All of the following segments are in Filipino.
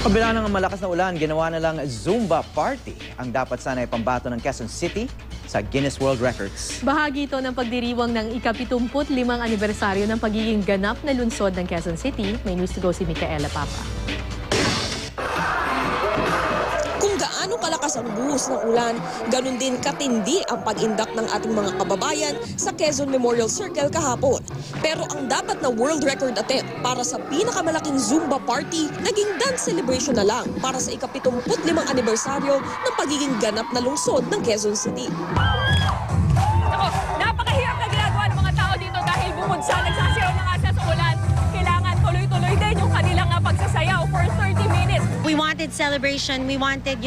Sa kabila ng malakas na ulan, ginawa na lang Zumba Party ang dapat sana'y pambato ng Quezon City sa Guinness World Records. Bahagi ito ng pagdiriwang ng ika-75 anibersaryo ng pagiging ganap na lungsod ng Quezon City. May news to go si Micaela Papa. Kung gaano kalakas ang buhos ng ulan, ganun din katindi ang pag-indak ng ating mga kababayan sa Quezon Memorial Circle kahapon. Pero ang dapat na world record attempt para sa pinakamalaking Zumba Party, naging dance celebration na lang para sa ika-75 anibersaryo ng pagiging ganap na lungsod ng Quezon City. Napakahirap na ginagawa ng mga tao dito dahil bukod sa nagsasayaw na nga sa ulan, kailangan tuloy-tuloy din yung kanilang pagsasayaw for 30 minutes. We wanted celebration, we wanted,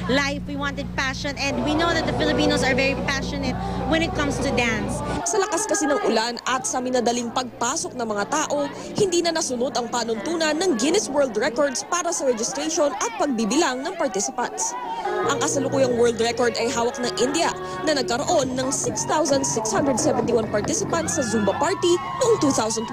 life, we wanted passion, and we know that the Filipinos are very passionate when it comes to dance. Sa lakas kasi ng ulan at sa minadaling pagpasok ng mga tao, hindi na nasunod ang panuntunan ng Guinness World Records para sa registration at pagbibilang ng participants. Ang kasalukuyang world record ay hawak ng India na nagkaroon ng 6,671 participants sa Zumba Party noong 2012.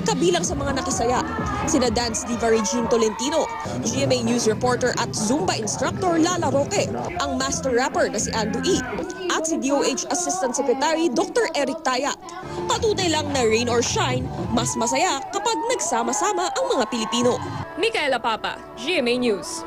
Kabilang sa mga nakisaya, sina dance diva Regine Tolentino, GMA News reporter at Zumba instructor Lala Roque, ang master rapper na si Andrew E, at si DOH Assistant Secretary Dr. Eric Tayat. Patunay lang na rain or shine, mas masaya kapag nagsama-sama ang mga Pilipino. Micaela Papa, GMA News.